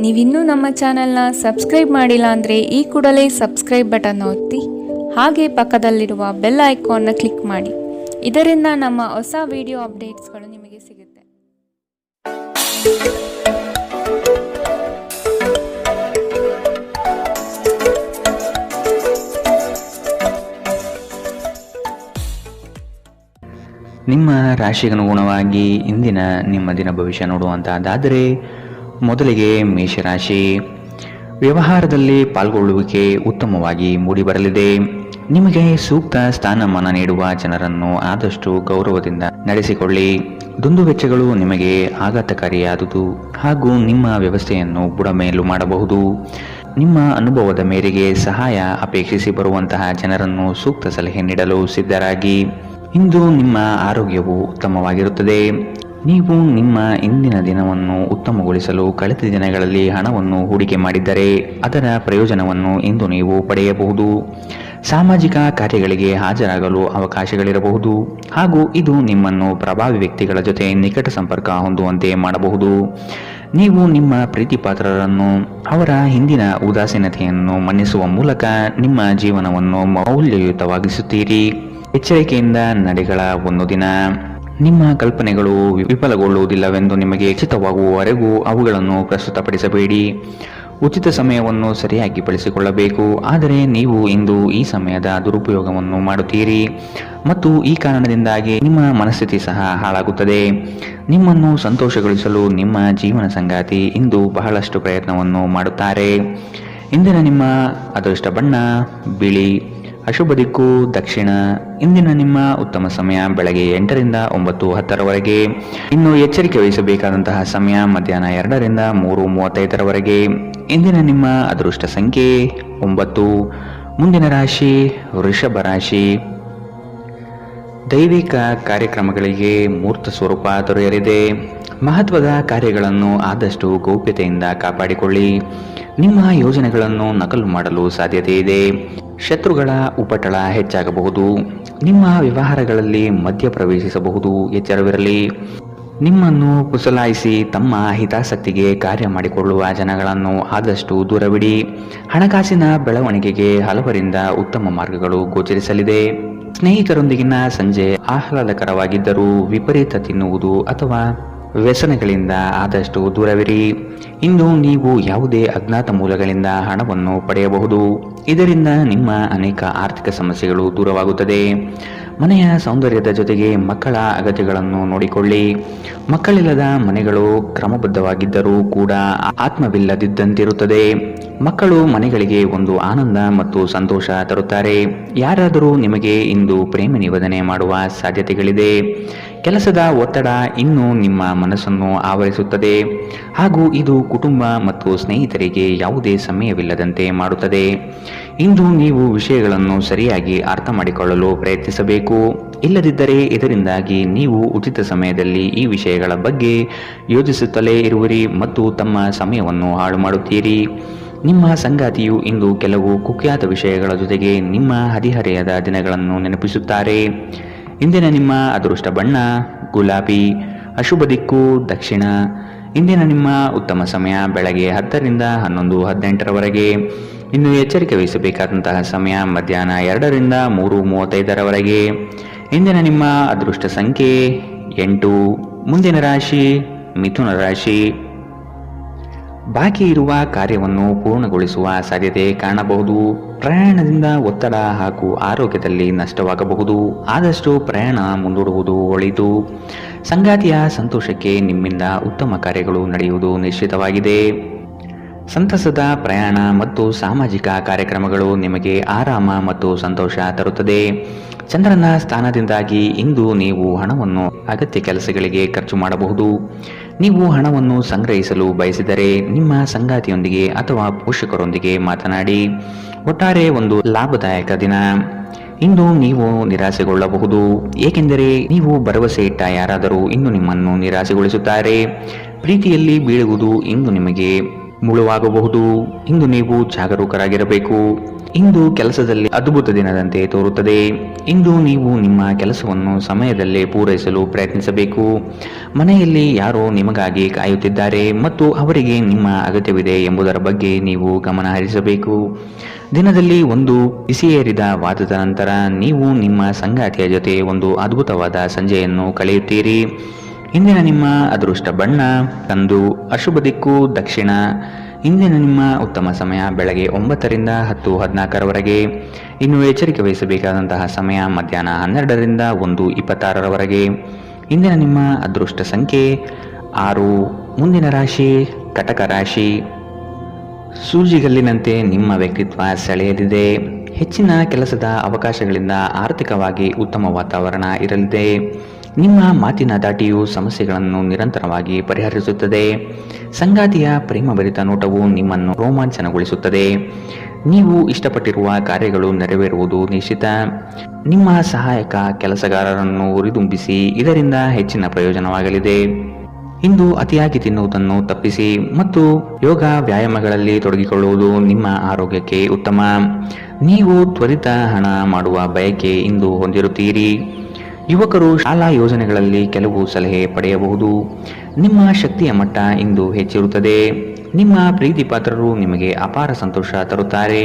ನೀವಿನ್ನೂ ನಮ್ಮ ಚಾನೆಲ್ನ ಸಬ್ಸ್ಕ್ರೈಬ್ ಮಾಡಿಲ್ಲ ಅಂದರೆ ಈ ಕೂಡಲೇ ಸಬ್ಸ್ಕ್ರೈಬ್ ಬಟನ್ ಒತ್ತಿ ಹಾಗೆ ಪಕ್ಕದಲ್ಲಿರುವ ಬೆಲ್ ಐಕಾನ್ನ ಕ್ಲಿಕ್ ಮಾಡಿ. ಇದರಿಂದ ನಮ್ಮ ಹೊಸ ವಿಡಿಯೋ ಅಪ್ಡೇಟ್ಸ್ಗಳು ನಿಮಗೆ ಸಿಗುತ್ತೆ. ನಿಮ್ಮ ರಾಶಿಗನುಗುಣವಾಗಿ ಇಂದಿನ ನಿಮ್ಮ ದಿನ ಭವಿಷ್ಯ ನೋಡುವಂತಹದ್ದಾದರೆ ಮೊದಲಿಗೆ ಮೇಷರಾಶಿ. ವ್ಯವಹಾರದಲ್ಲಿ ಪಾಲ್ಗೊಳ್ಳುವಿಕೆ ಉತ್ತಮವಾಗಿ ಮೂಡಿಬರಲಿದೆ. ನಿಮಗೆ ಸೂಕ್ತ ಸ್ಥಾನಮಾನ ನೀಡುವ ಜನರನ್ನು ಆದಷ್ಟು ಗೌರವದಿಂದ ನಡೆಸಿಕೊಳ್ಳಿ. ದುಂದುವೆಚ್ಚಗಳು ನಿಮಗೆ ಆಘಾತಕಾರಿಯಾದುದು ಹಾಗೂ ನಿಮ್ಮ ವ್ಯವಸ್ಥೆಯನ್ನು ಬುಡಮೇಲು ಮಾಡಬಹುದು. ನಿಮ್ಮ ಅನುಭವದ ಮೇರೆಗೆ ಸಹಾಯ ಅಪೇಕ್ಷಿಸಿ ಬರುವಂತಹ ಜನರನ್ನು ಸೂಕ್ತ ಸಲಹೆ ನೀಡಲು ಸಿದ್ಧರಾಗಿ. ಇಂದು ನಿಮ್ಮ ಆರೋಗ್ಯವು ಉತ್ತಮವಾಗಿರುತ್ತದೆ. ನೀವು ನಿಮ್ಮ ಇಂದಿನ ದಿನವನ್ನು ಉತ್ತಮಗೊಳಿಸಲು ಕಳೆದ ದಿನಗಳಲ್ಲಿ ಹಣವನ್ನು ಹೂಡಿಕೆ ಮಾಡಿದ್ದರೆ ಅದರ ಪ್ರಯೋಜನವನ್ನು ಇಂದು ನೀವು ಪಡೆಯಬಹುದು. ಸಾಮಾಜಿಕ ಕಾರ್ಯಗಳಿಗೆ ಹಾಜರಾಗಲು ಅವಕಾಶಗಳಿರಬಹುದು ಹಾಗೂ ಇದು ನಿಮ್ಮನ್ನು ಪ್ರಭಾವಿ ವ್ಯಕ್ತಿಗಳ ಜೊತೆ ನಿಕಟ ಸಂಪರ್ಕ ಹೊಂದುವಂತೆ ಮಾಡಬಹುದು. ನೀವು ನಿಮ್ಮ ಪ್ರೀತಿಪಾತ್ರರನ್ನು ಅವರ ಹಿಂದಿನ ಉದಾಸೀನತೆಯನ್ನು ಮನ್ನಿಸುವ ಮೂಲಕ ನಿಮ್ಮ ಜೀವನವನ್ನು ಮೌಲ್ಯಯುತವಾಗಿಸುತ್ತೀರಿ. ಎಚ್ಚರಿಕೆಯಿಂದ ನಡೆಗಳ ಒಂದು ದಿನ. ನಿಮ್ಮ ಕಲ್ಪನೆಗಳು ವಿಫಲಗೊಳ್ಳುವುದಿಲ್ಲವೆಂದು ನಿಮಗೆ ಖಚಿತವಾಗುವವರೆಗೂ ಅವುಗಳನ್ನು ಪ್ರಸ್ತುತಪಡಿಸಬೇಡಿ. ಉಚಿತ ಸಮಯವನ್ನು ಸರಿಯಾಗಿ ಬಳಸಿಕೊಳ್ಳಬೇಕು. ಆದರೆ ನೀವು ಇಂದು ಈ ಸಮಯದ ದುರುಪಯೋಗವನ್ನು ಮಾಡುತ್ತೀರಿ ಮತ್ತು ಈ ಕಾರಣದಿಂದಾಗಿ ನಿಮ್ಮ ಮನಸ್ಥಿತಿ ಸಹ ಹಾಳಾಗುತ್ತದೆ. ನಿಮ್ಮನ್ನು ಸಂತೋಷಗೊಳಿಸಲು ನಿಮ್ಮ ಜೀವನ ಸಂಗಾತಿ ಇಂದು ಬಹಳಷ್ಟು ಪ್ರಯತ್ನವನ್ನು ಮಾಡುತ್ತಾರೆ. ಇಂದಿನ ನಿಮ್ಮ ಅದೃಷ್ಟ ಬಣ್ಣ ಬಿಳಿ. ಅಶುಭ ದಿಕ್ಕು ದಕ್ಷಿಣ. ಇಂದಿನ ನಿಮ್ಮ ಉತ್ತಮ ಸಮಯ ಬೆಳಗ್ಗೆ 8ರಿಂದ 9:10ರವರೆಗೆ. ಇನ್ನು ಎಚ್ಚರಿಕೆ ವಹಿಸಬೇಕಾದಂತಹ ಸಮಯ ಮಧ್ಯಾಹ್ನ 2ರಿಂದ 3:35ರವರೆಗೆ. ಇಂದಿನ ನಿಮ್ಮ ಅದೃಷ್ಟ ಸಂಖ್ಯೆ 9. ಮುಂದಿನ ರಾಶಿ ವೃಷಭ ರಾಶಿ. ದೈವಿಕ ಕಾರ್ಯಕ್ರಮಗಳಿಗೆ ಮೂರ್ತ ಸ್ವರೂಪ ದೊರೆಯಲಿದೆ. ಮಹತ್ವದ ಕಾರ್ಯಗಳನ್ನು ಆದಷ್ಟು ಗೌಪ್ಯತೆಯಿಂದ ಕಾಪಾಡಿಕೊಳ್ಳಿ. ನಿಮ್ಮ ಯೋಜನೆಗಳನ್ನು ನಕಲು ಮಾಡಲು ಸಾಧ್ಯತೆ ಇದೆ. ಶತ್ರುಗಳ ಉಪಟಳ ಹೆಚ್ಚಾಗಬಹುದು. ನಿಮ್ಮ ವ್ಯವಹಾರಗಳಲ್ಲಿ ಮಧ್ಯ ಪ್ರವೇಶಿಸಬಹುದು. ಎಚ್ಚರವಿರಲಿ. ನಿಮ್ಮನ್ನು ಪುಸಲಾಯಿಸಿ ತಮ್ಮ ಹಿತಾಸಕ್ತಿಗೆ ಕಾರ್ಯ ಮಾಡಿಕೊಳ್ಳುವ ಜನಗಳನ್ನು ಆದಷ್ಟು ದೂರವಿಡಿ. ಹಣಕಾಸಿನ ಬೆಳವಣಿಗೆಗೆ ಹಲವರಿಂದ ಉತ್ತಮ ಮಾರ್ಗಗಳು ಗೋಚರಿಸಲಿದೆ. ಸ್ನೇಹಿತರೊಂದಿಗಿನ ಸಂಜೆ ಆಹ್ಲಾದಕರವಾಗಿದ್ದರೂ ವಿಪರೀತ ತಿನ್ನುವುದು ಅಥವಾ ವ್ಯಸನಗಳಿಂದ ಆದಷ್ಟು ದೂರವಿರಿ. ಇಂದು ನೀವು ಯಾವುದೇ ಅಜ್ಞಾತ ಮೂಲಗಳಿಂದ ಹಣವನ್ನು ಪಡೆಯಬಹುದು. ಇದರಿಂದ ನಿಮ್ಮ ಅನೇಕ ಆರ್ಥಿಕ ಸಮಸ್ಯೆಗಳು ದೂರವಾಗುತ್ತದೆ. ಮನೆಯ ಸೌಂದರ್ಯದ ಜೊತೆಗೆ ಮಕ್ಕಳ ಅಗತ್ಯಗಳನ್ನು ನೋಡಿಕೊಳ್ಳಿ. ಮಕ್ಕಳಿಲ್ಲದ ಮನೆಗಳು ಕ್ರಮಬದ್ಧವಾಗಿದ್ದರೂ ಕೂಡ ಆತ್ಮವಿಲ್ಲದಿದ್ದಂತಿರುತ್ತದೆ. ಮಕ್ಕಳು ಮನೆಗಳಿಗೆ ಒಂದು ಆನಂದ ಮತ್ತು ಸಂತೋಷ ತರುತ್ತಾರೆ. ಯಾರಾದರೂ ನಿಮಗೆ ಇಂದು ಪ್ರೇಮ ನಿವೇದನೆ ಮಾಡುವ ಸಾಧ್ಯತೆಗಳಿದೆ. ಕೆಲಸದ ಒತ್ತಡ ಇನ್ನೂ ನಿಮ್ಮ ಮನಸ್ಸನ್ನು ಆವರಿಸುತ್ತದೆ ಹಾಗೂ ಇದು ಕುಟುಂಬ ಮತ್ತು ಸ್ನೇಹಿತರಿಗೆ ಯಾವುದೇ ಸಮಯವಿಲ್ಲದಂತೆ ಮಾಡುತ್ತದೆ. ಇಂದು ನೀವು ವಿಷಯಗಳನ್ನು ಸರಿಯಾಗಿ ಅರ್ಥ ಮಾಡಿಕೊಳ್ಳಲು ಪ್ರಯತ್ನಿಸಬೇಕು. ಇಲ್ಲದಿದ್ದರೆ ಇದರಿಂದಾಗಿ ನೀವು ಉಚಿತ ಸಮಯದಲ್ಲಿ ಈ ವಿಷಯಗಳ ಬಗ್ಗೆ ಯೋಚಿಸುತ್ತಲೇ ಇರುವಿರಿ ಮತ್ತು ತಮ್ಮ ಸಮಯವನ್ನು ಹಾಳು ಮಾಡುತ್ತೀರಿ. ನಿಮ್ಮ ಸಂಗಾತಿಯು ಇಂದು ಕೆಲವು ಕುಖ್ಯಾತ ವಿಷಯಗಳ ಜೊತೆಗೆ ನಿಮ್ಮ ಹದಿಹರೆಯದ ದಿನಗಳನ್ನು ನೆನಪಿಸುತ್ತಾರೆ. ಇಂದಿನ ನಿಮ್ಮ ಅದೃಷ್ಟ ಬಣ್ಣ ಗುಲಾಬಿ. ಅಶುಭ ದಿಕ್ಕು ದಕ್ಷಿಣ. ಇಂದಿನ ನಿಮ್ಮ ಉತ್ತಮ ಸಮಯ ಬೆಳಗ್ಗೆ 10ರಿಂದ 11:18ರವರೆಗೆ. ಇನ್ನು ಎಚ್ಚರಿಕೆ ವಹಿಸಬೇಕಾದಂತಹ ಸಮಯ ಮಧ್ಯಾಹ್ನ 2ರಿಂದ 3:35ರವರೆಗೆ. ಇಂದಿನ ನಿಮ್ಮ ಅದೃಷ್ಟ ಸಂಖ್ಯೆ 8. ಮುಂದಿನ ರಾಶಿ ಮಿಥುನ ರಾಶಿ. ಬಾಕಿ ಇರುವ ಕಾರ್ಯವನ್ನು ಪೂರ್ಣಗೊಳಿಸುವ ಸಾಧ್ಯತೆ ಕಾಣಬಹುದು. ಪ್ರಯಾಣದಿಂದ ಒತ್ತಡ ಹಾಗೂ ಆರೋಗ್ಯದಲ್ಲಿ ನಷ್ಟವಾಗಬಹುದು. ಆದಷ್ಟು ಪ್ರಯಾಣ ಮುಂದೂಡುವುದು ಒಳಿತು. ಸಂಗಾತಿಯ ಸಂತೋಷಕ್ಕೆ ನಿಮ್ಮಿಂದ ಉತ್ತಮ ಕಾರ್ಯಗಳು ನಡೆಯುವುದು ನಿಶ್ಚಿತವಾಗಿದೆ. ಸಂತಸದ ಪ್ರಯಾಣ ಮತ್ತು ಸಾಮಾಜಿಕ ಕಾರ್ಯಕ್ರಮಗಳು ನಿಮಗೆ ಆರಾಮ ಮತ್ತು ಸಂತೋಷ ತರುತ್ತದೆ. ಚಂದ್ರನ ಸ್ಥಾನದಿಂದಾಗಿ ಇಂದು ನೀವು ಹಣವನ್ನು ಅಗತ್ಯ ಕೆಲಸಗಳಿಗೆ ಖರ್ಚು ಮಾಡಬಹುದು. ನೀವು ಹಣವನ್ನು ಸಂಗ್ರಹಿಸಲು ಬಯಸಿದರೆ ನಿಮ್ಮ ಸಂಗಾತಿಯೊಂದಿಗೆ ಅಥವಾ ಪೋಷಕರೊಂದಿಗೆ ಮಾತನಾಡಿ. ಒಟ್ಟಾರೆ ಒಂದು ಲಾಭದಾಯಕ ದಿನ. ಇಂದು ನೀವು ನಿರಾಸೆಗೊಳ್ಳಬಹುದು, ಏಕೆಂದರೆ ನೀವು ಭರವಸೆ ಇಟ್ಟ ಯಾರಾದರೂ ಇಂದು ನಿಮ್ಮನ್ನು ನಿರಾಸೆಗೊಳಿಸುತ್ತಾರೆ. ಪ್ರೀತಿಯಲ್ಲಿ ಬೀಳುವುದು ಇಂದು ನಿಮಗೆ ಮುಳುವಾಗಬಹುದು. ಇಂದು ನೀವು ಜಾಗರೂಕರಾಗಿರಬೇಕು. ಇಂದು ಕೆಲಸದಲ್ಲಿ ಅದ್ಭುತ ದಿನದಂತೆ ತೋರುತ್ತದೆ. ಇಂದು ನೀವು ನಿಮ್ಮ ಕೆಲಸವನ್ನು ಸಮಯದಲ್ಲೇ ಪೂರೈಸಲು ಪ್ರಯತ್ನಿಸಬೇಕು. ಮನೆಯಲ್ಲಿ ಯಾರೋ ನಿಮಗಾಗಿ ಕಾಯುತ್ತಿದ್ದಾರೆ ಮತ್ತು ಅವರಿಗೆ ನಿಮ್ಮ ಅಗತ್ಯವಿದೆ ಎಂಬುದರ ಬಗ್ಗೆ ನೀವು ಗಮನ ಹರಿಸಬೇಕು. ದಿನದಲ್ಲಿ ಒಂದು ಬಿಸಿಯೇರಿದ ವಾದದ ನಂತರ ನೀವು ನಿಮ್ಮ ಸಂಗಾತಿಯ ಜೊತೆ ಒಂದು ಅದ್ಭುತವಾದ ಸಂಜೆಯನ್ನು ಕಳೆಯುತ್ತೀರಿ. ಇಂದಿನ ನಿಮ್ಮ ಅದೃಷ್ಟ ಬಣ್ಣ ಕಂದು, ಅಶುಭ ದಿಕ್ಕು ದಕ್ಷಿಣ. ಇಂದಿನ ನಿಮ್ಮ ಉತ್ತಮ ಸಮಯ ಬೆಳಗ್ಗೆ 9ರಿಂದ 10:14ರವರೆಗೆ. ಇನ್ನು ಎಚ್ಚರಿಕೆ ವಹಿಸಬೇಕಾದಂತಹ ಸಮಯ ಮಧ್ಯಾಹ್ನ 12ರಿಂದ 1:26ರವರೆಗೆ. ಇಂದಿನ ನಿಮ್ಮ ಅದೃಷ್ಟ ಸಂಖ್ಯೆ 6. ಮುಂದಿನ ರಾಶಿ ಕಟಕ ರಾಶಿ. ಸೂಜಿಗಲ್ಲಿನಂತೆ ನಿಮ್ಮ ವ್ಯಕ್ತಿತ್ವ ಸೆಳೆಯಲಿದೆ. ಹೆಚ್ಚಿನ ಕೆಲಸದ ಅವಕಾಶಗಳಿಂದ ಆರ್ಥಿಕವಾಗಿ ಉತ್ತಮ ವಾತಾವರಣ ಇರಲಿದೆ. ನಿಮ್ಮ ಮಾತಿನ ದಾಟಿಯು ಸಮಸ್ಯೆಗಳನ್ನು ನಿರಂತರವಾಗಿ ಪರಿಹರಿಸುತ್ತದೆ. ಸಂಗಾತಿಯ ಪ್ರೇಮಭರಿತ ನೋಟವು ನಿಮ್ಮನ್ನು ರೋಮಾಂಚನಗೊಳಿಸುತ್ತದೆ. ನೀವು ಇಷ್ಟಪಟ್ಟಿರುವ ಕಾರ್ಯಗಳು ನೆರವೇರುವುದು ನಿಶ್ಚಿತ. ನಿಮ್ಮ ಸಹಾಯಕ ಕೆಲಸಗಾರರನ್ನು ಹುರಿದುಂಬಿಸಿ, ಇದರಿಂದ ಹೆಚ್ಚಿನ ಪ್ರಯೋಜನವಾಗಲಿದೆ. ಇಂದು ಅತಿಯಾಗಿ ತಿನ್ನುವುದನ್ನು ತಪ್ಪಿಸಿ ಮತ್ತು ಯೋಗ ವ್ಯಾಯಾಮಗಳಲ್ಲಿ ತೊಡಗಿಕೊಳ್ಳುವುದು ನಿಮ್ಮ ಆರೋಗ್ಯಕ್ಕೆ ಉತ್ತಮ. ನೀವು ತ್ವರಿತ ಹಣ ಮಾಡುವ ಬಯಕೆ ಇಂದು ಹೊಂದಿರುತ್ತೀರಿ. ಯುವಕರು ಶಾಲಾ ಯೋಜನೆಗಳಲ್ಲಿ ಕೆಲವು ಸಲಹೆ ಪಡೆಯಬಹುದು. ನಿಮ್ಮ ಶಕ್ತಿಯ ಮಟ್ಟ ಇಂದು ಹೆಚ್ಚಿರುತ್ತದೆ. ನಿಮ್ಮ ಪ್ರೀತಿ ಪಾತ್ರರು ನಿಮಗೆ ಅಪಾರ ಸಂತೋಷ ತರುತ್ತಾರೆ.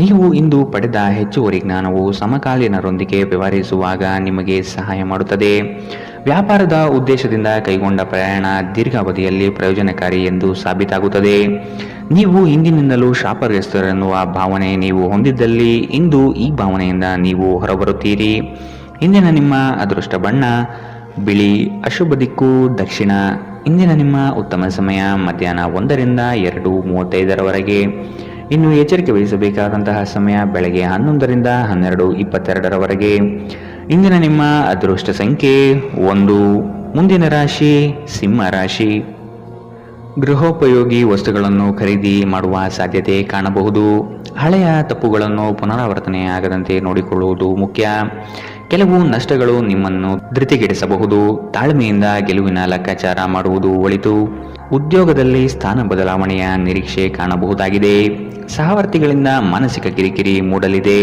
ನೀವು ಇಂದು ಪಡೆದ ಹೆಚ್ಚುವರಿ ಜ್ಞಾನವು ಸಮಕಾಲೀನರೊಂದಿಗೆ ವ್ಯವಹರಿಸುವಾಗ ನಿಮಗೆ ಸಹಾಯ ಮಾಡುತ್ತದೆ. ವ್ಯಾಪಾರದ ಉದ್ದೇಶದಿಂದ ಕೈಗೊಂಡ ಪ್ರಯಾಣ ದೀರ್ಘಾವಧಿಯಲ್ಲಿ ಪ್ರಯೋಜನಕಾರಿ ಎಂದು ಸಾಬೀತಾಗುತ್ತದೆ. ನೀವು ಹಿಂದಿನಿಂದಲೂ ಶಾಪಗ್ರಸ್ತರೆನ್ನುವ ಭಾವನೆ ನೀವು ಹೊಂದಿದ್ದಲ್ಲಿ ಇಂದು ಈ ಭಾವನೆಯಿಂದ ನೀವು ಹೊರಬರುತ್ತೀರಿ. ಇಂದಿನ ನಿಮ್ಮ ಅದೃಷ್ಟ ಬಣ್ಣ ಬಿಳಿ, ಅಶುಭ ದಿಕ್ಕು ದಕ್ಷಿಣ. ಇಂದಿನ ನಿಮ್ಮ ಉತ್ತಮ ಸಮಯ ಮಧ್ಯಾಹ್ನ 1ರಿಂದ 2:35ರವರೆಗೆ. ಇನ್ನು ಎಚ್ಚರಿಕೆ ವಹಿಸಬೇಕಾದಂತಹ ಸಮಯ ಬೆಳಗ್ಗೆ 11ರಿಂದ 12:22ರವರೆಗೆ. ಇಂದಿನ ನಿಮ್ಮ ಅದೃಷ್ಟ ಸಂಖ್ಯೆ 1. ಮುಂದಿನ ರಾಶಿ ಸಿಂಹ ರಾಶಿ. ಗೃಹೋಪಯೋಗಿ ವಸ್ತುಗಳನ್ನು ಖರೀದಿ ಮಾಡುವ ಸಾಧ್ಯತೆ ಕಾಣಬಹುದು. ಹಳೆಯ ತಪ್ಪುಗಳನ್ನು ಪುನರಾವರ್ತನೆಯಾಗದಂತೆ ನೋಡಿಕೊಳ್ಳುವುದು ಮುಖ್ಯ. ಕೆಲವು ನಷ್ಟಗಳು ನಿಮ್ಮನ್ನು ಧೃತಿಗೆಡಿಸಬಹುದು. ತಾಳ್ಮೆಯಿಂದ ಗೆಲುವಿನ ಲೆಕ್ಕಾಚಾರ ಮಾಡುವುದು ಒಳಿತು. ಉದ್ಯೋಗದಲ್ಲಿ ಸ್ಥಾನ ಬದಲಾವಣೆಯ ನಿರೀಕ್ಷೆ ಕಾಣಬಹುದಾಗಿದೆ. ಸಹವರ್ತಿಗಳಿಂದ ಮಾನಸಿಕ ಕಿರಿಕಿರಿ ಮೂಡಲಿದೆ.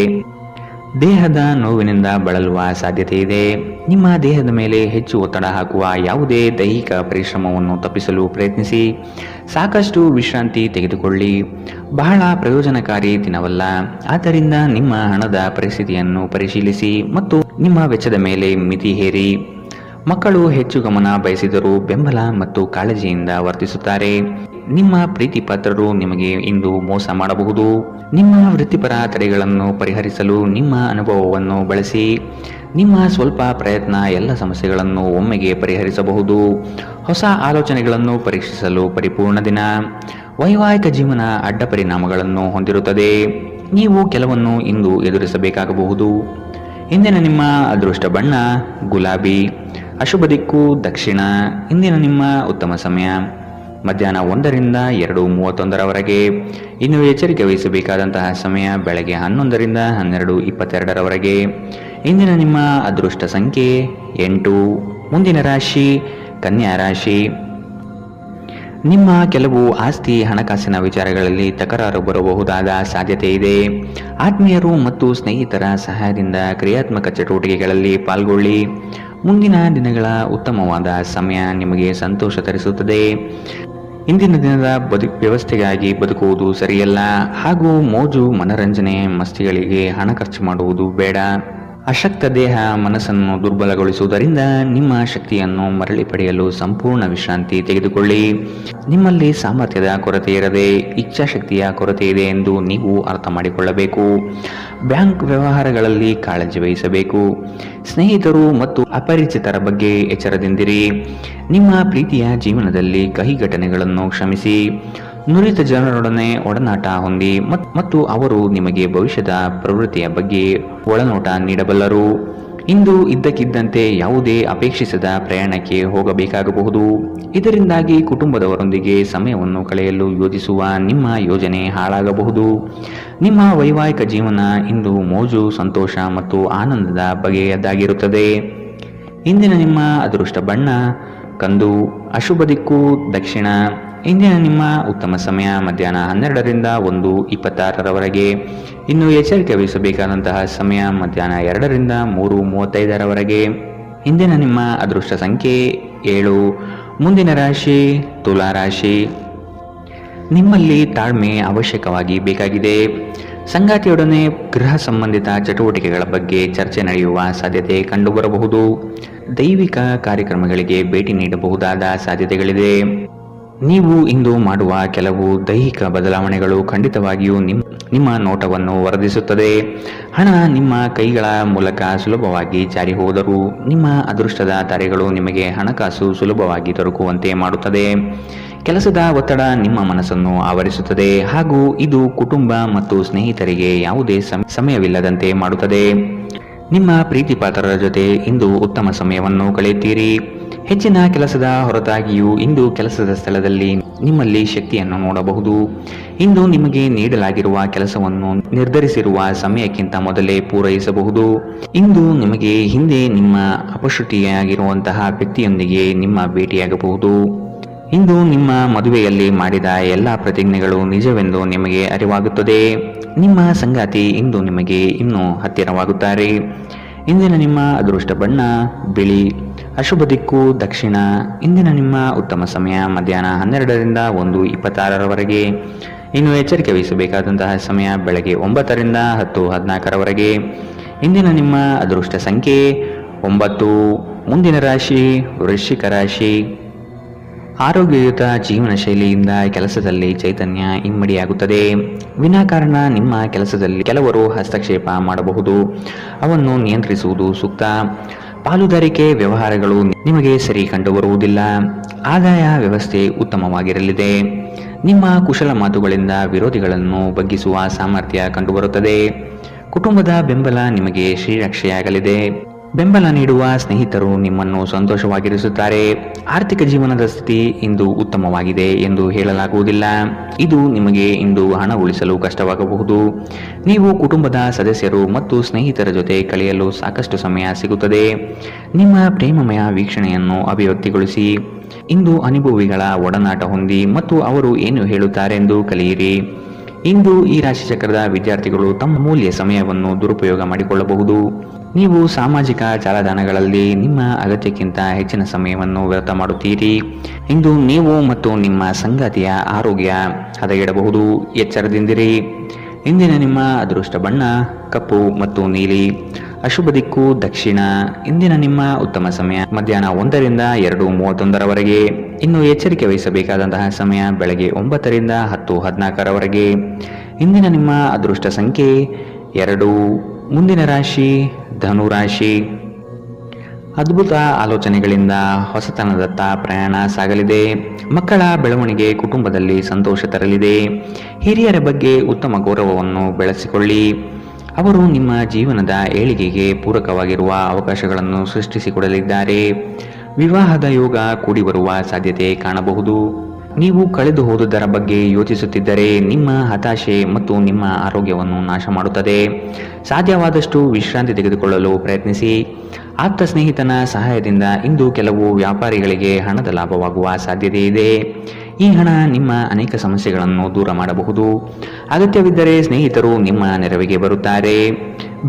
ದೇಹದ ನೋವಿನಿಂದ ಬಳಲುವ ಸಾಧ್ಯತೆ ಇದೆ. ನಿಮ್ಮ ದೇಹದ ಮೇಲೆ ಹೆಚ್ಚು ಒತ್ತಡ ಹಾಕುವ ಯಾವುದೇ ದೈಹಿಕ ಪರಿಶ್ರಮವನ್ನು ತಪ್ಪಿಸಲು ಪ್ರಯತ್ನಿಸಿ. ಸಾಕಷ್ಟು ವಿಶ್ರಾಂತಿ ತೆಗೆದುಕೊಳ್ಳಿ. ಬಹಳ ಪ್ರಯೋಜನಕಾರಿ ದಿನವಲ್ಲ. ಆದ್ದರಿಂದ ನಿಮ್ಮ ಹಣದ ಪರಿಸ್ಥಿತಿಯನ್ನು ಪರಿಶೀಲಿಸಿ ಮತ್ತು ನಿಮ್ಮ ವೆಚ್ಚದ ಮೇಲೆ ಮಿತಿ ಹೇರಿ. ಮಕ್ಕಳು ಹೆಚ್ಚು ಗಮನ ಬಯಸಿದರೂ ಬೆಂಬಲ ಮತ್ತು ಕಾಳಜಿಯಿಂದ ವರ್ತಿಸುತ್ತಾರೆ. ನಿಮ್ಮ ಪ್ರೀತಿ ಪಾತ್ರರು ನಿಮಗೆ ಇಂದು ಮೋಸ ಮಾಡಬಹುದು. ನಿಮ್ಮ ವೃತ್ತಿಪರ ತಡೆಗಳನ್ನು ಪರಿಹರಿಸಲು ನಿಮ್ಮ ಅನುಭವವನ್ನು ಬಳಸಿ. ನಿಮ್ಮ ಸ್ವಲ್ಪ ಪ್ರಯತ್ನ ಎಲ್ಲ ಸಮಸ್ಯೆಗಳನ್ನು ಒಮ್ಮೆಗೆ ಪರಿಹರಿಸಬಹುದು. ಹೊಸ ಆಲೋಚನೆಗಳನ್ನು ಪರೀಕ್ಷಿಸಲು ಪರಿಪೂರ್ಣ ದಿನ. ವೈವಾಹಿಕ ಜೀವನ ಅಡ್ಡ ಪರಿಣಾಮಗಳನ್ನು ಹೊಂದಿರುತ್ತದೆ. ನೀವು ಕೆಲವನ್ನು ಇಂದು ಎದುರಿಸಬೇಕಾಗಬಹುದು. ಇಂದಿನ ನಿಮ್ಮ ಅದೃಷ್ಟ ಬಣ್ಣ ಗುಲಾಬಿ, ಅಶುಭ ದಿಕ್ಕು ದಕ್ಷಿಣ. ಇಂದಿನ ನಿಮ್ಮ ಉತ್ತಮ ಸಮಯ ಮಧ್ಯಾಹ್ನ 1ರಿಂದ 2:31ರವರೆಗೆ. ಇನ್ನು ಎಚ್ಚರಿಕೆ ವಹಿಸಬೇಕಾದಂತಹ ಸಮಯ ಬೆಳಗ್ಗೆ 11ರಿಂದ 12:22ರವರೆಗೆ. ಇಂದಿನ ನಿಮ್ಮ ಅದೃಷ್ಟ ಸಂಖ್ಯೆ 8. ಮುಂದಿನ ರಾಶಿ ಕನ್ಯಾ ರಾಶಿ. ನಿಮ್ಮ ಕೆಲವು ಆಸ್ತಿ ಹಣಕಾಸಿನ ವಿಚಾರಗಳಲ್ಲಿ ತಕರಾರು ಬರಬಹುದಾದ ಸಾಧ್ಯತೆ ಇದೆ. ಆತ್ಮೀಯರು ಮತ್ತು ಸ್ನೇಹಿತರ ಸಹಾಯದಿಂದ ಕ್ರಿಯಾತ್ಮಕ ಚಟುವಟಿಕೆಗಳಲ್ಲಿ ಪಾಲ್ಗೊಳ್ಳಿ. ಮುಂದಿನ ದಿನಗಳ ಉತ್ತಮವಾದ ಸಮಯ ನಿಮಗೆ ಸಂತೋಷ ತರಿಸುತ್ತದೆ. ಇಂದಿನ ದಿನದ ವ್ಯವಸ್ಥೆಗಾಗಿ ಬದುಕುವುದು ಸರಿಯಲ್ಲ ಹಾಗೂ ಮೋಜು ಮನರಂಜನೆ ಮಸ್ತಿಗಳಿಗೆ ಹಣ ಖರ್ಚು ಮಾಡುವುದು ಬೇಡ. ಅಶಕ್ತ ದೇಹ ಮನಸ್ಸನ್ನು ದುರ್ಬಲಗೊಳಿಸುವುದರಿಂದ ನಿಮ್ಮ ಶಕ್ತಿಯನ್ನು ಮರಳಿ ಪಡೆಯಲು ಸಂಪೂರ್ಣ ವಿಶ್ರಾಂತಿ ತೆಗೆದುಕೊಳ್ಳಿ. ನಿಮ್ಮಲ್ಲಿ ಸಾಮರ್ಥ್ಯದ ಕೊರತೆ ಇರದೆ ಇಚ್ಛಾಶಕ್ತಿಯ ಕೊರತೆ ಇದೆ ಎಂದು ನೀವು ಅರ್ಥ ಮಾಡಿಕೊಳ್ಳಬೇಕು. ಬ್ಯಾಂಕ್ ವ್ಯವಹಾರಗಳಲ್ಲಿ ಕಾಳಜಿ ವಹಿಸಬೇಕು. ಸ್ನೇಹಿತರು ಮತ್ತು ಅಪರಿಚಿತರ ಬಗ್ಗೆ ಎಚ್ಚರದಿಂದಿರಿ. ನಿಮ್ಮ ಪ್ರೀತಿಯ ಜೀವನದಲ್ಲಿ ಕಹಿ ಘಟನೆಗಳನ್ನು ಕ್ಷಮಿಸಿ. ನುರಿತ ಜನರೊಡನೆ ಒಡನಾಟ ಹೊಂದಿ ಮತ್ತು ಅವರು ನಿಮಗೆ ಭವಿಷ್ಯದ ಪ್ರವೃತ್ತಿಯ ಬಗ್ಗೆ ಒಳನೋಟ ನೀಡಬಲ್ಲರು. ಇಂದು ಇದ್ದಕ್ಕಿದ್ದಂತೆ ಯಾವುದೇ ಅಪೇಕ್ಷಿಸದ ಪ್ರಯಾಣಕ್ಕೆ ಹೋಗಬೇಕಾಗಬಹುದು. ಇದರಿಂದಾಗಿ ಕುಟುಂಬದವರೊಂದಿಗೆ ಸಮಯವನ್ನು ಕಳೆಯಲು ಯೋಜಿಸುವ ನಿಮ್ಮ ಯೋಜನೆ ಹಾಳಾಗಬಹುದು. ನಿಮ್ಮ ವೈವಾಹಿಕ ಜೀವನ ಇಂದು ಮೋಜು, ಸಂತೋಷ ಮತ್ತು ಆನಂದದ ಬಗೆಯದಾಗಿರುತ್ತದೆ. ಇಂದಿನ ನಿಮ್ಮ ಅದೃಷ್ಟ ಬಣ್ಣ ಕಂದು, ಅಶುಭ ದಿಕ್ಕು ದಕ್ಷಿಣ. ಇಂದಿನ ನಿಮ್ಮ ಉತ್ತಮ ಸಮಯ ಮಧ್ಯಾಹ್ನ 12ರಿಂದ 1:26ರವರೆಗೆ. ಇನ್ನು ಎಚ್ಚರಿಕೆ ವಹಿಸಬೇಕಾದಂತಹ ಸಮಯ ಮಧ್ಯಾಹ್ನ 2ರಿಂದ 3:35ರವರೆಗೆ. ಇಂದಿನ ನಿಮ್ಮ ಅದೃಷ್ಟ ಸಂಖ್ಯೆ 7. ಮುಂದಿನ ರಾಶಿ ತುಲಾ ರಾಶಿ. ನಿಮ್ಮಲ್ಲಿ ತಾಳ್ಮೆ ಅವಶ್ಯಕವಾಗಿ ಬೇಕಾಗಿದೆ. ಸಂಗಾತಿಯೊಡನೆ ಗೃಹ ಸಂಬಂಧಿತ ಚಟುವಟಿಕೆಗಳ ಬಗ್ಗೆ ಚರ್ಚೆ ನಡೆಯುವ ಸಾಧ್ಯತೆ ಕಂಡುಬರಬಹುದು. ದೈವಿಕ ಕಾರ್ಯಕ್ರಮಗಳಿಗೆ ಭೇಟಿ ನೀಡಬಹುದಾದ ಸಾಧ್ಯತೆಗಳಿದೆ. ನೀವು ಇಂದು ಮಾಡುವ ಕೆಲವು ದೈಹಿಕ ಬದಲಾವಣೆಗಳು ಖಂಡಿತವಾಗಿಯೂ ನಿಮ್ಮ ನೋಟವನ್ನು ವರ್ಧಿಸುತ್ತದೆ. ಹಣ ನಿಮ್ಮ ಕೈಗಳ ಮೂಲಕ ಸುಲಭವಾಗಿ ಜಾರಿ ಹೋದರೂ ನಿಮ್ಮ ಅದೃಷ್ಟದ ತಾರೆಗಳು ನಿಮಗೆ ಹಣಕಾಸು ಸುಲಭವಾಗಿ ದೊರಕುವಂತೆ ಮಾಡುತ್ತದೆ. ಕೆಲಸದ ಒತ್ತಡ ನಿಮ್ಮ ಮನಸ್ಸನ್ನು ಆವರಿಸುತ್ತದೆ ಹಾಗೂ ಇದು ಕುಟುಂಬ ಮತ್ತು ಸ್ನೇಹಿತರಿಗೆ ಯಾವುದೇ ಸಮಯವಿಲ್ಲದಂತೆ ಮಾಡುತ್ತದೆ. ನಿಮ್ಮ ಪ್ರೀತಿ ಪಾತ್ರರ ಜೊತೆ ಇಂದು ಉತ್ತಮ ಸಮಯವನ್ನು ಕಳೆಯುತ್ತೀರಿ. ಹೆಚ್ಚಿನ ಕೆಲಸದ ಹೊರತಾಗಿಯೂ ಇಂದು ಕೆಲಸದ ಸ್ಥಳದಲ್ಲಿ ನಿಮ್ಮಲ್ಲಿ ಶಕ್ತಿಯನ್ನು ನೋಡಬಹುದು. ಇಂದು ನಿಮಗೆ ನೀಡಲಾಗಿರುವ ಕೆಲಸವನ್ನು ನಿರ್ಧರಿಸಿರುವ ಸಮಯಕ್ಕಿಂತ ಮೊದಲೇ ಪೂರೈಸಬಹುದು. ಇಂದು ನಿಮಗೆ ಹಿಂದೆ ನಿಮ್ಮ ಅಪಶ್ರುತಿಯಾಗಿರುವಂತಹ ವ್ಯಕ್ತಿಯೊಂದಿಗೆ ನಿಮ್ಮ ಭೇಟಿಯಾಗಬಹುದು. ಇಂದು ನಿಮ್ಮ ಮದುವೆಯಲ್ಲಿ ಮಾಡಿದ ಎಲ್ಲ ಪ್ರತಿಜ್ಞೆಗಳು ನಿಜವೆಂದು ನಿಮಗೆ ಅರಿವಾಗುತ್ತದೆ. ನಿಮ್ಮ ಸಂಗಾತಿ ಇಂದು ನಿಮಗೆ ಇನ್ನೂ ಹತ್ತಿರವಾಗುತ್ತಾರೆ. ಇಂದಿನ ನಿಮ್ಮ ಅದೃಷ್ಟ ಬಣ್ಣ ಬಿಳಿ. ಅಶುಭ ದಿಕ್ಕು ದಕ್ಷಿಣ. ಇಂದಿನ ನಿಮ್ಮ ಉತ್ತಮ ಸಮಯ ಮಧ್ಯಾಹ್ನ 12ರಿಂದ 1:26ರವರೆಗೆ. ಇನ್ನು ಎಚ್ಚರಿಕೆ ವಹಿಸಬೇಕಾದಂತಹ ಸಮಯ ಬೆಳಗ್ಗೆ 9ರಿಂದ 10:14ರವರೆಗೆ. ಇಂದಿನ ನಿಮ್ಮ ಅದೃಷ್ಟ ಸಂಖ್ಯೆ 9. ಮುಂದಿನ ರಾಶಿ ವೃಶ್ಚಿಕ ರಾಶಿ. ಆರೋಗ್ಯಯುತ ಜೀವನ ಶೈಲಿಯಿಂದ ಕೆಲಸದಲ್ಲಿ ಚೈತನ್ಯ ಇಮ್ಮಡಿಯಾಗುತ್ತದೆ. ವಿನಾಕಾರಣ ನಿಮ್ಮ ಕೆಲಸದಲ್ಲಿ ಕೆಲವರು ಹಸ್ತಕ್ಷೇಪ ಮಾಡಬಹುದು. ಅವನ್ನು ನಿಯಂತ್ರಿಸುವುದು ಸೂಕ್ತ. ಪಾಲುದಾರಿಕೆ ವ್ಯವಹಾರಗಳು ನಿಮಗೆ ಸರಿ ಕಂಡುಬರುವುದಿಲ್ಲ. ಆದಾಯ ವ್ಯವಸ್ಥೆ ಉತ್ತಮವಾಗಿರಲಿದೆ. ನಿಮ್ಮ ಕುಶಲ ಮಾತುಗಳಿಂದ ವಿರೋಧಿಗಳನ್ನು ಬಗ್ಗಿಸುವ ಸಾಮರ್ಥ್ಯ ಕಂಡುಬರುತ್ತದೆ. ಕುಟುಂಬದ ಬೆಂಬಲ ನಿಮಗೆ ಶ್ರೀರಕ್ಷೆಯಾಗಲಿದೆ. ಬೆಂಬಲ ನೀಡುವ ಸ್ನೇಹಿತರು ನಿಮ್ಮನ್ನು ಸಂತೋಷವಾಗಿರಿಸುತ್ತಾರೆ. ಆರ್ಥಿಕ ಜೀವನದ ಸ್ಥಿತಿ ಇಂದು ಉತ್ತಮವಾಗಿದೆ ಎಂದು ಹೇಳಲಾಗುವುದಿಲ್ಲ. ಇದು ನಿಮಗೆ ಇಂದು ಹಣ ಉಳಿಸಲು ಕಷ್ಟವಾಗಬಹುದು. ನೀವು ಕುಟುಂಬದ ಸದಸ್ಯರು ಮತ್ತು ಸ್ನೇಹಿತರ ಜೊತೆ ಕಳೆಯಲು ಸಾಕಷ್ಟು ಸಮಯ ಸಿಗುತ್ತದೆ. ನಿಮ್ಮ ಪ್ರೇಮಮಯ ವೀಕ್ಷಣೆಯನ್ನು ಅಭಿವ್ಯಕ್ತಿಗೊಳಿಸಿ. ಇಂದು ಅನುಭವಿಗಳ ಒಡನಾಟ ಹೊಂದಿ ಮತ್ತು ಅವರು ಏನು ಹೇಳುತ್ತಾರೆಂದು ಕಲಿಯಿರಿ. ಇಂದು ಈ ರಾಶಿಚಕ್ರದ ವಿದ್ಯಾರ್ಥಿಗಳು ತಮ್ಮ ಮೂಲ್ಯ ಸಮಯವನ್ನು ದುರುಪಯೋಗ ಮಾಡಿಕೊಳ್ಳಬಹುದು. ನೀವು ಸಾಮಾಜಿಕ ಜಾಲತಾಣಗಳಲ್ಲಿ ನಿಮ್ಮ ಅಗತ್ಯಕ್ಕಿಂತ ಹೆಚ್ಚಿನ ಸಮಯವನ್ನು ವ್ಯರ್ಥ ಮಾಡುತ್ತೀರಿ. ಇಂದು ನೀವು ಮತ್ತು ನಿಮ್ಮ ಸಂಗಾತಿಯ ಆರೋಗ್ಯ ಹದಗೆಡಬಹುದು. ಎಚ್ಚರದಿಂದಿರಿ. ಇಂದಿನ ನಿಮ್ಮ ಅದೃಷ್ಟ ಬಣ್ಣ ಕಪ್ಪು ಮತ್ತು ನೀಲಿ. ಅಶುಭ ದಿಕ್ಕು ದಕ್ಷಿಣ. ಇಂದಿನ ನಿಮ್ಮ ಉತ್ತಮ ಸಮಯ ಮಧ್ಯಾಹ್ನ 1ರಿಂದ 2:31ರವರೆಗೆ. ಇನ್ನು ಎಚ್ಚರಿಕೆ ವಹಿಸಬೇಕಾದಂತಹ ಸಮಯ ಬೆಳಗ್ಗೆ 9ರಿಂದ 10:14ರವರೆಗೆ. ಇಂದಿನ ನಿಮ್ಮ ಅದೃಷ್ಟ ಸಂಖ್ಯೆ 2. ಮುಂದಿನ ರಾಶಿ ಧನುರಾಶಿ. ಅದ್ಭುತ ಆಲೋಚನೆಗಳಿಂದ ಹೊಸತನದತ್ತ ಪ್ರಯಾಣ ಸಾಗಲಿದೆ. ಮಕ್ಕಳ ಬೆಳವಣಿಗೆ ಕುಟುಂಬದಲ್ಲಿ ಸಂತೋಷ ತರಲಿದೆ. ಹಿರಿಯರ ಬಗ್ಗೆ ಉತ್ತಮ ಗೌರವವನ್ನು ಬೆಳೆಸಿಕೊಳ್ಳಿ. ಅವರು ನಿಮ್ಮ ಜೀವನದ ಏಳಿಗೆಗೆ ಪೂರಕವಾಗಿರುವ ಅವಕಾಶಗಳನ್ನು ಸೃಷ್ಟಿಸಿಕೊಡಲಿದ್ದಾರೆ. ವಿವಾಹದ ಯೋಗ ಕೂಡಿ ಬರುವ ಸಾಧ್ಯತೆ ಕಾಣಬಹುದು. ನೀವು ಕಳೆದು ಹೋದುದರ ಬಗ್ಗೆ ಯೋಚಿಸುತ್ತಿದ್ದರೆ ನಿಮ್ಮ ಹತಾಶೆ ಮತ್ತು ನಿಮ್ಮ ಆರೋಗ್ಯವನ್ನು ನಾಶ ಮಾಡುತ್ತದೆ. ಸಾಧ್ಯವಾದಷ್ಟು ವಿಶ್ರಾಂತಿ ತೆಗೆದುಕೊಳ್ಳಲು ಪ್ರಯತ್ನಿಸಿ. ಆಪ್ತ ಸ್ನೇಹಿತನ ಸಹಾಯದಿಂದ ಇಂದು ಕೆಲವು ವ್ಯಾಪಾರಿಗಳಿಗೆ ಹಣದ ಲಾಭವಾಗುವ ಸಾಧ್ಯತೆ ಇದೆ. ಈ ಹಣ ನಿಮ್ಮ ಅನೇಕ ಸಮಸ್ಯೆಗಳನ್ನು ದೂರ ಮಾಡಬಹುದು. ಅಗತ್ಯವಿದ್ದರೆ ಸ್ನೇಹಿತರು ನಿಮ್ಮ ನೆರವಿಗೆ ಬರುತ್ತಾರೆ.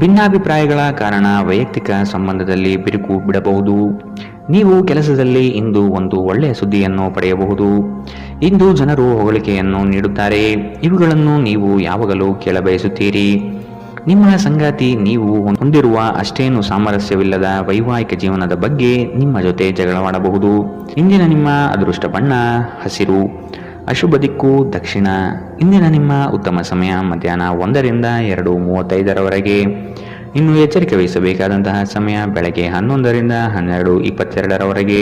ಭಿನ್ನಾಭಿಪ್ರಾಯಗಳ ಕಾರಣ ವೈಯಕ್ತಿಕ ಸಂಬಂಧದಲ್ಲಿ ಬಿರುಕು ಬಿಡಬಹುದು. ನೀವು ಕೆಲಸದಲ್ಲಿ ಇಂದು ಒಂದು ಒಳ್ಳೆಯ ಸುದ್ದಿಯನ್ನು ಪಡೆಯಬಹುದು. ಇಂದು ಜನರು ಹೊಗಳಿಕೆಯನ್ನು ನೀಡುತ್ತಾರೆ. ಇವುಗಳನ್ನು ನೀವು ಯಾವಾಗಲೂ ಕೇಳಬಯಸುತ್ತೀರಿ. ನಿಮ್ಮ ಸಂಗಾತಿ ನೀವು ಹೊಂದಿರುವ ಅಷ್ಟೇನು ಸಾಮರಸ್ಯವಿಲ್ಲದ ವೈವಾಹಿಕ ಜೀವನದ ಬಗ್ಗೆ ನಿಮ್ಮ ಜೊತೆ ಜಗಳವಾಡಬಹುದು. ಇಂದಿನ ನಿಮ್ಮ ಅದೃಷ್ಟ ಬಣ್ಣ ಹಸಿರು. ಅಶುಭ ದಿಕ್ಕು ದಕ್ಷಿಣ. ಇಂದಿನ ನಿಮ್ಮ ಉತ್ತಮ ಸಮಯ ಮಧ್ಯಾಹ್ನ 1ರಿಂದ 2:35ರವರೆಗೆ. ಇನ್ನು ಎಚ್ಚರಿಕೆ ವಹಿಸಬೇಕಾದಂತಹ ಸಮಯ ಬೆಳಗ್ಗೆ 11ರಿಂದ 12:22ರವರೆಗೆ.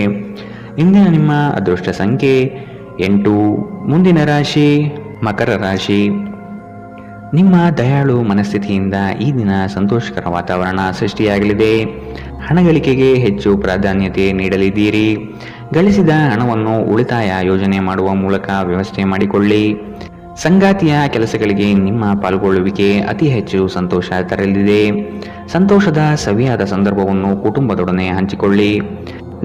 ಇಂದಿನ ನಿಮ್ಮ ಅದೃಷ್ಟ ಸಂಖ್ಯೆ 8. ಮುಂದಿನ ರಾಶಿ ಮಕರ ರಾಶಿ. ನಿಮ್ಮ ದಯಾಳು ಮನಸ್ಥಿತಿಯಿಂದ ಈ ದಿನ ಸಂತೋಷಕರ ವಾತಾವರಣ ಸೃಷ್ಟಿಯಾಗಲಿದೆ. ಹಣಗಳಿಕೆಗೆ ಹೆಚ್ಚು ಪ್ರಾಧಾನ್ಯತೆ ನೀಡಲಿದ್ದೀರಿ. ಗಳಿಸಿದ ಹಣವನ್ನು ಉಳಿತಾಯ ಯೋಜನೆ ಮಾಡುವ ಮೂಲಕ ವ್ಯವಸ್ಥೆ ಮಾಡಿಕೊಳ್ಳಿ. ಸಂಗಾತಿಯ ಕೆಲಸಗಳಿಗೆ ನಿಮ್ಮ ಪಾಲ್ಗೊಳ್ಳುವಿಕೆ ಅತಿ ಹೆಚ್ಚು ಸಂತೋಷ ತರಲಿದೆ. ಸಂತೋಷದ ಸವಿಯಾದ ಸಂದರ್ಭವನ್ನು ಕುಟುಂಬದೊಡನೆ ಹಂಚಿಕೊಳ್ಳಿ.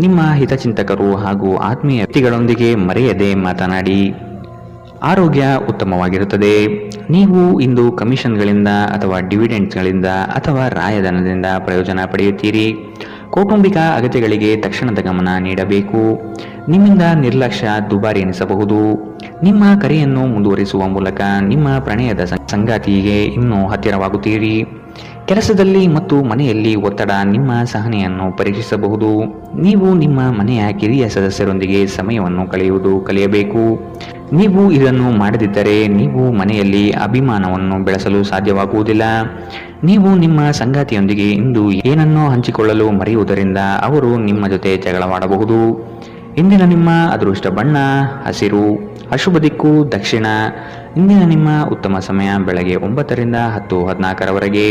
ನಿಮ್ಮ ಹಿತಚಿಂತಕರು ಹಾಗೂ ಆತ್ಮೀಯ ವ್ಯಕ್ತಿಗಳೊಂದಿಗೆ ಮರೆಯದೆ ಮಾತನಾಡಿ. ಆರೋಗ್ಯ ಉತ್ತಮವಾಗಿರುತ್ತದೆ. ನೀವು ಇಂದು ಕಮಿಷನ್ಗಳಿಂದ ಅಥವಾ ಡಿವಿಡೆಂಡ್ಸ್ಗಳಿಂದ ಅಥವಾ ರಾಯಧನದಿಂದ ಪ್ರಯೋಜನ ಪಡೆಯುತ್ತೀರಿ. ಕೌಟುಂಬಿಕ ಅಗತ್ಯಗಳಿಗೆ ತಕ್ಷಣದ ಗಮನ ನೀಡಬೇಕು. ನಿಮ್ಮಿಂದ ನಿರ್ಲಕ್ಷ್ಯ ದುಬಾರಿ ಎನಿಸಬಹುದು. ನಿಮ್ಮ ಕರೆಯನ್ನು ಮುಂದುವರಿಸುವ ಮೂಲಕ ನಿಮ್ಮ ಪ್ರಣಯದ ಸಂಗಾತಿಗೆ ಇನ್ನೂ ಹತ್ತಿರವಾಗುತ್ತೀರಿ. ಕೆಲಸದಲ್ಲಿ ಮತ್ತು ಮನೆಯಲ್ಲಿ ಒತ್ತಡ ನಿಮ್ಮ ಸಹನೆಯನ್ನು ಪರೀಕ್ಷಿಸಬಹುದು. ನೀವು ನಿಮ್ಮ ಮನೆಯ ಕಿರಿಯ ಸದಸ್ಯರೊಂದಿಗೆ ಸಮಯವನ್ನು ಕಳೆಯಬೇಕು. ನೀವು ಇದನ್ನು ಮಾಡದಿದ್ದರೆ ನೀವು ಮನೆಯಲ್ಲಿ ಅಭಿಮಾನವನ್ನು ಬೆಳೆಸಲು ಸಾಧ್ಯವಾಗುವುದಿಲ್ಲ. ನೀವು ನಿಮ್ಮ ಸಂಗಾತಿಯೊಂದಿಗೆ ಇಂದು ಏನನ್ನೋ ಹಂಚಿಕೊಳ್ಳಲು ಮರೆಯುವುದರಿಂದ ಅವರು ನಿಮ್ಮ ಜೊತೆ ಜಗಳವಾಡಬಹುದು. ಇಂದಿನ ನಿಮ್ಮ ಅದೃಷ್ಟ ಬಣ್ಣ ಹಸಿರು. ಅಶುಭ ದಿಕ್ಕು ದಕ್ಷಿಣ. ಇಂದಿನ ನಿಮ್ಮ ಉತ್ತಮ ಸಮಯ ಬೆಳಗ್ಗೆ 9 ರಿಂದ 10:14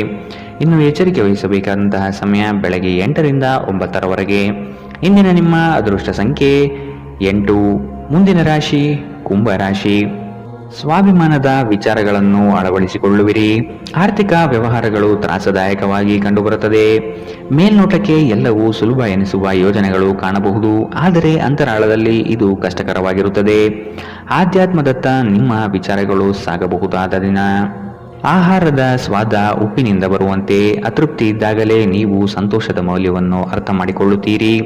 ಇನ್ನು ಎಚ್ಚರಿಕೆ ವಹಿಸಬೇಕಾದಂತಹ ಸಮಯ ಬೆಳಗ್ಗೆ 8 ರಿಂದ 9 ಇಂದಿನ ನಿಮ್ಮ ಅದೃಷ್ಟ ಸಂಖ್ಯೆ 8. ಮುಂದಿನ ರಾಶಿ ಕುಂಭರಾಶಿ. ಸ್ವಾಭಿಮಾನದ ವಿಚಾರಗಳನ್ನು ಅಳವಡಿಸಿಕೊಳ್ಳುವಿರಿ. ಆರ್ಥಿಕ ವ್ಯವಹಾರಗಳು ತ್ರಾಸದಾಯಕವಾಗಿ ಕಂಡುಬರುತ್ತದೆ. ಮೇಲ್ನೋಟಕ್ಕೆ ಎಲ್ಲವೂ ಸುಲಭ ಎನಿಸುವ ಯೋಜನೆಗಳು ಕಾಣಬಹುದು, ಆದರೆ ಅಂತರಾಳದಲ್ಲಿ ಇದು ಕಷ್ಟಕರವಾಗಿರುತ್ತದೆ. ಆಧ್ಯಾತ್ಮದತ್ತ ನಿಮ್ಮ ವಿಚಾರಗಳು ಸಾಗಬಹುದಾದ ದಿನ. ಆಹಾರದ ಸ್ವಾದ ಉಪ್ಪಿನಿಂದ ಬರುವಂತೆ. ಅತೃಪ್ತಿ ಇದ್ದಾಗಲೇ ನೀವು ಸಂತೋಷದ ಮೌಲ್ಯವನ್ನು ಅರ್ಥ ಮಾಡಿಕೊಳ್ಳುತ್ತೀರಿ.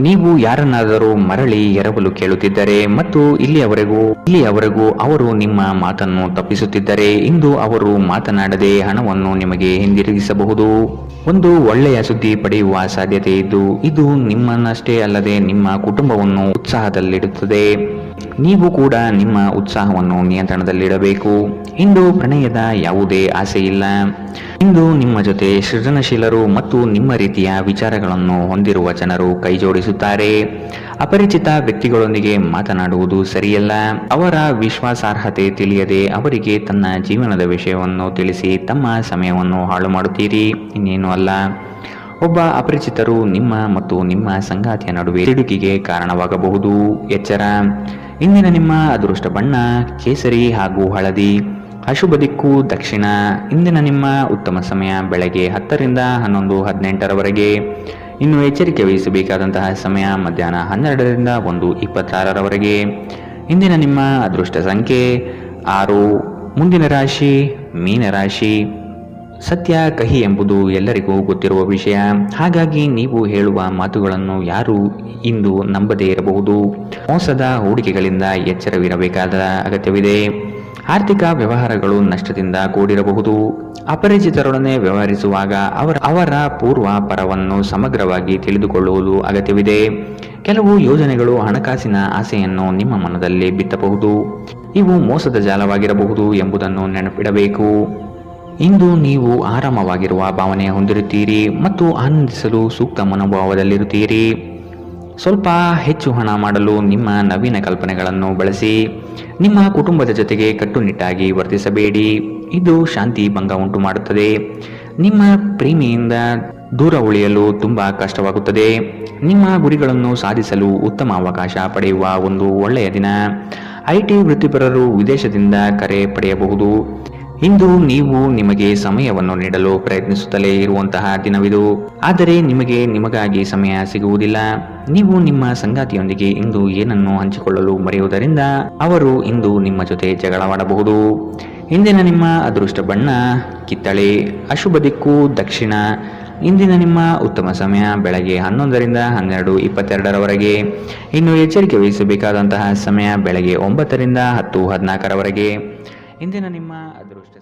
ನೀವು ಯಾರನ್ನಾದರೂ ಮರಳಿ ಎರವಲು ಕೇಳುತ್ತಿದ್ದರೆ ಮತ್ತು ಇಲ್ಲಿಯವರೆಗೂ ಅವರು ನಿಮ್ಮ ಮಾತನ್ನು ತಪ್ಪಿಸುತ್ತಿದ್ದರೆ ಇಂದು ಅವರು ಮಾತನಾಡದೆ ಹಣವನ್ನು ನಿಮಗೆ ಹಿಂದಿರುಗಿಸಬಹುದು. ಒಂದು ಒಳ್ಳೆಯ ಸುದ್ದಿ ಪಡೆಯುವ ಸಾಧ್ಯತೆ ಇದ್ದು ಇದು ನಿಮ್ಮನ್ನಷ್ಟೇ ಅಲ್ಲದೆ ನಿಮ್ಮ ಕುಟುಂಬವನ್ನು ಉತ್ಸಾಹದಲ್ಲಿಡುತ್ತದೆ. ನೀವು ಕೂಡ ನಿಮ್ಮ ಉತ್ಸಾಹವನ್ನು ನಿಯಂತ್ರಣದಲ್ಲಿಡಬೇಕು. ಇಂದು ಪ್ರಣಯದ ಯಾವುದೇ ಆಸೆ ಇಲ್ಲ. ಇಂದು ನಿಮ್ಮ ಜೊತೆ ಸೃಜನಶೀಲರು ಮತ್ತು ನಿಮ್ಮ ರೀತಿಯ ವಿಚಾರಗಳನ್ನು ಹೊಂದಿರುವ ಜನರು ಕೈಜೋಡಿಸುತ್ತಾರೆ. ಅಪರಿಚಿತ ವ್ಯಕ್ತಿಗಳೊಂದಿಗೆ ಮಾತನಾಡುವುದು ಸರಿಯಲ್ಲ. ಅವರ ವಿಶ್ವಾಸಾರ್ಹತೆ ತಿಳಿಯದೆ ಅವರಿಗೆ ತನ್ನ ಜೀವನದ ವಿಷಯವನ್ನು ತಿಳಿಸಿ ತಮ್ಮ ಸಮಯವನ್ನು ಹಾಳು ಮಾಡುತ್ತೀರಿ, ಇನ್ನೇನು ಅಲ್ಲ. ಒಬ್ಬ ಅಪರಿಚಿತರು ನಿಮ್ಮ ಮತ್ತು ನಿಮ್ಮ ಸಂಗಾತಿಯ ನಡುವೆ ಸಿಡುಕಿಗೆ ಕಾರಣವಾಗಬಹುದು. ಎಚ್ಚರ. ಇಂದಿನ ನಿಮ್ಮ ಅದೃಷ್ಟ ಬಣ್ಣ ಕೇಸರಿ ಹಾಗೂ ಹಳದಿ. ಅಶುಭ ದಿಕ್ಕು ದಕ್ಷಿಣ. ಇಂದಿನ ನಿಮ್ಮ ಉತ್ತಮ ಸಮಯ ಬೆಳಗ್ಗೆ 10 ರಿಂದ 11:18 ಇನ್ನು ಎಚ್ಚರಿಕೆ ವಹಿಸಬೇಕಾದಂತಹ ಸಮಯ ಮಧ್ಯಾಹ್ನ 12 ರಿಂದ 1:26 ಇಂದಿನ ನಿಮ್ಮ ಅದೃಷ್ಟ ಸಂಖ್ಯೆ 6. ಮುಂದಿನ ರಾಶಿ ಮೀನರಾಶಿ. ಸತ್ಯ ಕಹಿ ಎಂಬುದು ಎಲ್ಲರಿಗೂ ಗೊತ್ತಿರುವ ವಿಷಯ. ಹಾಗಾಗಿ ನೀವು ಹೇಳುವ ಮಾತುಗಳನ್ನು ಯಾರು ಇಂದು ನಂಬದೇ ಇರಬಹುದು. ಮೋಸದ ಹೂಡಿಕೆಗಳಿಂದ ಎಚ್ಚರವಿರಬೇಕಾದ ಅಗತ್ಯವಿದೆ. ಆರ್ಥಿಕ ವ್ಯವಹಾರಗಳು ನಷ್ಟದಿಂದ ಕೂಡಿರಬಹುದು. ಅಪರಿಚಿತರೊಡನೆ ವ್ಯವಹರಿಸುವಾಗ ಅವರ ಪೂರ್ವ ಪರವನ್ನು ಸಮಗ್ರವಾಗಿ ತಿಳಿದುಕೊಳ್ಳುವುದು ಅಗತ್ಯವಿದೆ. ಕೆಲವು ಯೋಜನೆಗಳು ಹಣಕಾಸಿನ ಆಸೆಯನ್ನು ನಿಮ್ಮ ಮನದಲ್ಲಿ ಬಿತ್ತಬಹುದು. ಇವು ಮೋಸದ ಜಾಲವಾಗಿರಬಹುದು ಎಂಬುದನ್ನು ನೆನಪಿಡಬೇಕು. ಇಂದು ನೀವು ಆರಾಮವಾಗಿರುವ ಭಾವನೆ ಹೊಂದಿರುತ್ತೀರಿ ಮತ್ತು ಆನಂದಿಸಲು ಸೂಕ್ತ ಮನೋಭಾವದಲ್ಲಿರುತ್ತೀರಿ. ಸ್ವಲ್ಪ ಹೆಚ್ಚು ಹಣ ಮಾಡಲು ನಿಮ್ಮ ನವೀನ ಕಲ್ಪನೆಗಳನ್ನು ಬಳಸಿ. ನಿಮ್ಮ ಕುಟುಂಬದ ಜೊತೆಗೆ ಕಟ್ಟುನಿಟ್ಟಾಗಿ ವರ್ತಿಸಬೇಡಿ. ಇದು ಶಾಂತಿ ಭಂಗ ಉಂಟು ಮಾಡುತ್ತದೆ. ನಿಮ್ಮ ಪ್ರೇಮಿಯಿಂದ ದೂರ ಉಳಿಯಲು ತುಂಬಾ ಕಷ್ಟವಾಗುತ್ತದೆ. ನಿಮ್ಮ ಗುರಿಗಳನ್ನು ಸಾಧಿಸಲು ಉತ್ತಮ ಅವಕಾಶ ಪಡೆಯುವ ಒಂದು ಒಳ್ಳೆಯ ದಿನ. IT ವೃತ್ತಿಪರರು ವಿದೇಶದಿಂದ ಕರೆ ಪಡೆಯಬಹುದು. ಇಂದು ನೀವು ನಿಮಗೆ ಸಮಯವನ್ನು ನೀಡಲು ಪ್ರಯತ್ನಿಸುತ್ತಲೇ ಇರುವಂತಹ ದಿನವಿದು. ಆದರೆ ನಿಮಗಾಗಿ ಸಮಯ ಸಿಗುವುದಿಲ್ಲ. ನೀವು ನಿಮ್ಮ ಸಂಗಾತಿಯೊಂದಿಗೆ ಇಂದು ಏನನ್ನು ಹಂಚಿಕೊಳ್ಳಲು ಮರೆಯುವುದರಿಂದ ಅವರು ಇಂದು ನಿಮ್ಮ ಜೊತೆ ಜಗಳವಾಡಬಹುದು. ಇಂದಿನ ನಿಮ್ಮ ಅದೃಷ್ಟ ಬಣ್ಣ ಕಿತ್ತಳೆ. ಅಶುಭ ದಿಕ್ಕು ದಕ್ಷಿಣ. ಇಂದಿನ ನಿಮ್ಮ ಉತ್ತಮ ಸಮಯ ಬೆಳಗ್ಗೆ 11 ರಿಂದ 12:22 ಇನ್ನು ಎಚ್ಚರಿಕೆ ವಹಿಸಬೇಕಾದಂತಹ ಸಮಯ ಬೆಳಗ್ಗೆ 9 ರಿಂದ 10:14 ಇಂದಿನ ನಿಮ್ಮ ಅದೃಷ್ಟ